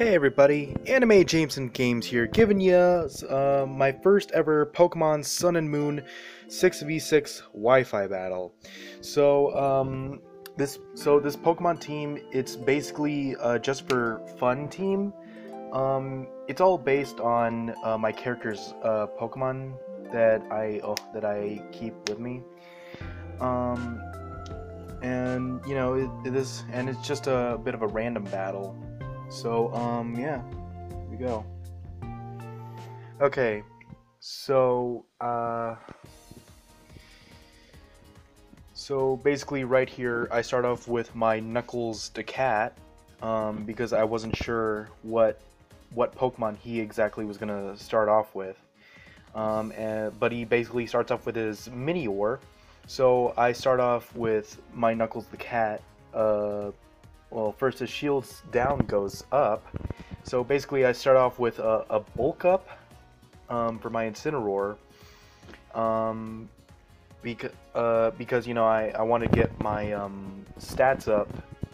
Hey everybody, Anime Jameson Games here, giving you my first ever Pokemon Sun and Moon 6v6 Wi-Fi battle. This Pokemon team, it's basically just for fun team. It's all based on my character's Pokemon that I keep with me. And you know it's just a bit of a random battle. So, yeah, here we go. Okay, so, so basically right here, I start off with my Knuckles the cat, because I wasn't sure what Pokemon he exactly was gonna start off with. But he basically starts off with his Minior, so I start off with my Knuckles the cat, well, first his shields down goes up. So basically I start off with a bulk up for my Incineroar. Because you know, I want to get my stats up,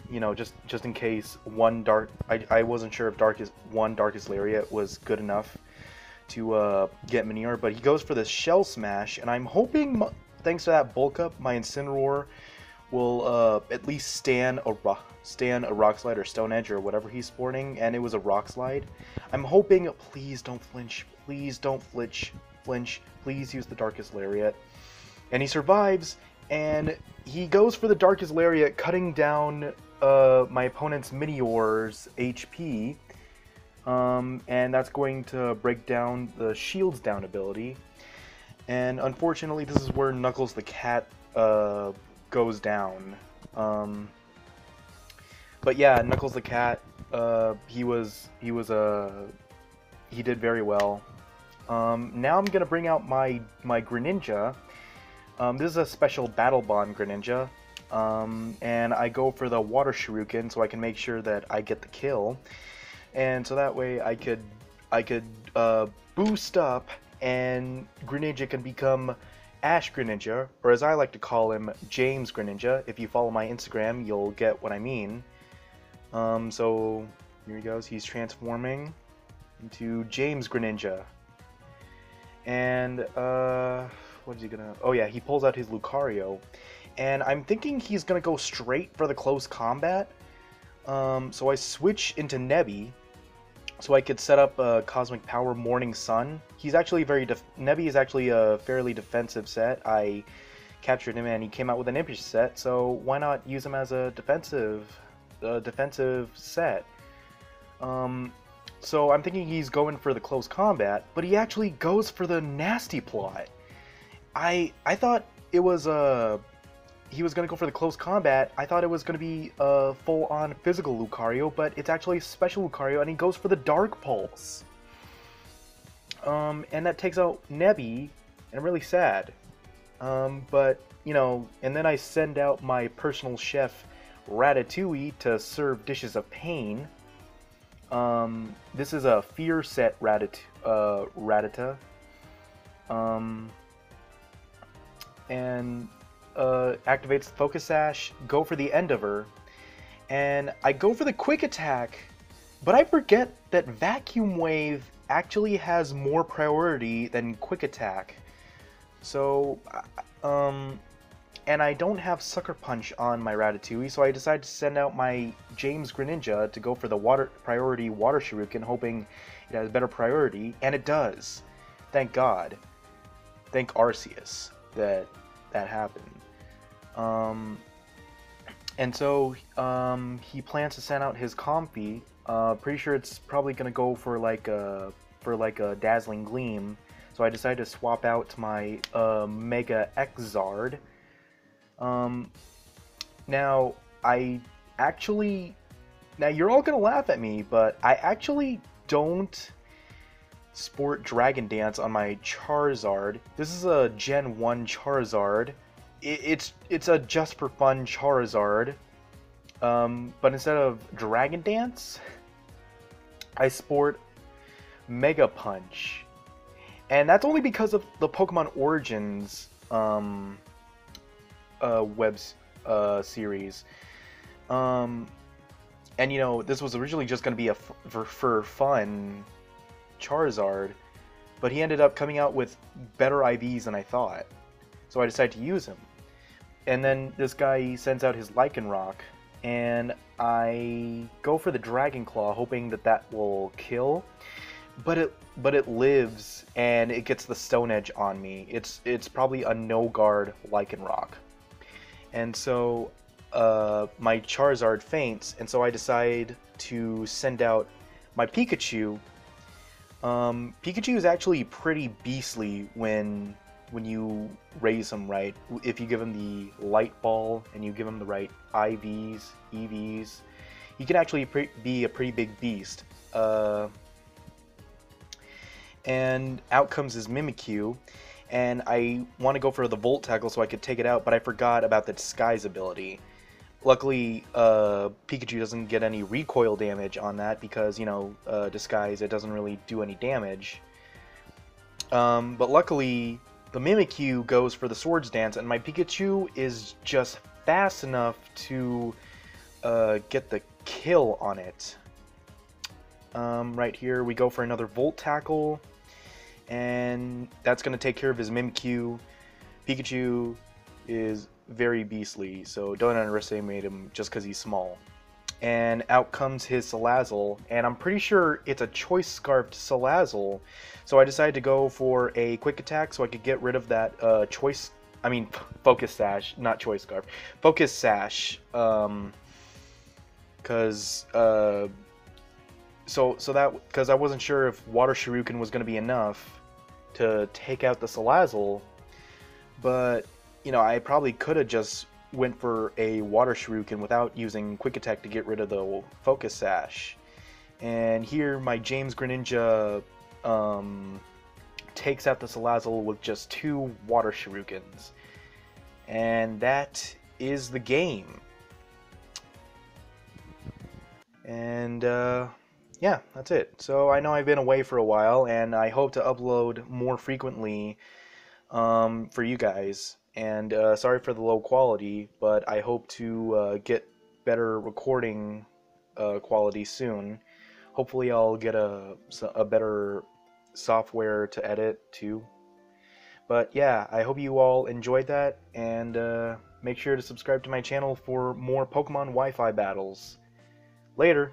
you know, just in case I wasn't sure if Darkest Lariat was good enough to get Minior, but he goes for this Shell Smash, and I'm hoping, thanks to that bulk up, my Incineroar will at least stand a Rock Slide or Stone Edge or whatever he's sporting, and it was a Rock Slide. I'm hoping, please don't flinch, please don't flinch, please use the Darkest Lariat. And he survives, and he goes for the Darkest Lariat, cutting down my opponent's Minior's HP, and that's going to break down the Shields Down ability. And unfortunately, this is where Knuckles the cat goes down. But yeah, Knuckles the cat, he did very well. Now I'm gonna bring out my Greninja. This is a special Battle Bond Greninja, and I go for the Water Shuriken so I can make sure that I get the kill, and so that way I could boost up, and Greninja can become Ash Greninja, or as I like to call him, James Greninja. If you follow my Instagram, you'll get what I mean. So here he goes. He's transforming into James Greninja. And, what is he gonna... Oh yeah, he pulls out his Lucario. And I'm thinking he's gonna go straight for the close combat. So I switch into Nebby, so I could set up a Cosmic Power Morning Sun. He's actually Nebby is actually a fairly defensive set. I captured him and he came out with an Impish set, so why not use him as a defensive set? So I'm thinking he's going for the close combat, but he actually goes for the Nasty Plot. I thought it was he was going to go for the close combat. I thought it was going to be a full-on physical Lucario, but it's actually a special Lucario, and he goes for the Dark Pulse. And that takes out Nebby, and I'm really sad. But, you know, and then I send out my personal chef, Ratatouille, to serve dishes of pain. This is a Fear set Rattata. And activates the Focus Sash, go for the Endeavor, and I go for the Quick Attack, but I forget that Vacuum Wave actually has more priority than Quick Attack. So, and I don't have Sucker Punch on my Ratatouille, so I decided to send out my James Greninja to go for the priority Water Shuriken, hoping it has better priority, and it does. Thank God. Thank Arceus that happened. And so he plans to send out his Comfey. Pretty sure it's probably gonna go for like a Dazzling Gleam. So I decided to swap out my Mega Exzard. Now you're all gonna laugh at me, but I actually don't sport Dragon Dance on my Charizard. This is a Gen 1 Charizard. It's a just for fun Charizard. But instead of Dragon Dance, I sport Mega Punch. And that's only because of the Pokemon Origins web series. And you know, this was originally just going to be a for fun Charizard, but he ended up coming out with better IVs than I thought. So I decided to use him. And then this guy sends out his Lycanroc, and I go for the Dragon Claw, hoping that that will kill. But it lives, and it gets the Stone Edge on me. It's probably a no guard Lycanroc, and so my Charizard faints, and so I decide to send out my Pikachu. Pikachu is actually pretty beastly when you raise him right. If you give him the Light Ball and you give him the right IVs, EVs, he can actually be a pretty big beast. And out comes his Mimikyu, and I want to go for the Volt Tackle so I could take it out, but I forgot about the Disguise ability. Luckily, Pikachu doesn't get any recoil damage on that because, you know, Disguise, it doesn't really do any damage. But luckily, the Mimikyu goes for the Swords Dance, and my Pikachu is just fast enough to get the kill on it. Right here, we go for another Volt Tackle, and that's going to take care of his Mimikyu. Pikachu is very beastly, so don't underestimate him just because he's small. And out comes his Salazzle, and I'm pretty sure it's a Choice Scarfed Salazzle, so I decided to go for a Quick Attack so I could get rid of that Focus Sash, not Choice Scarf, Focus Sash, because I wasn't sure if Water Shuriken was going to be enough to take out the Salazzle, but you know, I probably could have just went for a Water Shuriken without using Quick Attack to get rid of the Focus Sash. And here my James Greninja takes out the Salazzle with just 2 Water Shurikens. And that is the game. And yeah, that's it. So I know I've been away for a while, and I hope to upload more frequently for you guys. And sorry for the low quality, but I hope to get better recording quality soon. Hopefully I'll get a better software to edit too. But yeah, I hope you all enjoyed that, and make sure to subscribe to my channel for more Pokemon Wi-Fi battles. Later!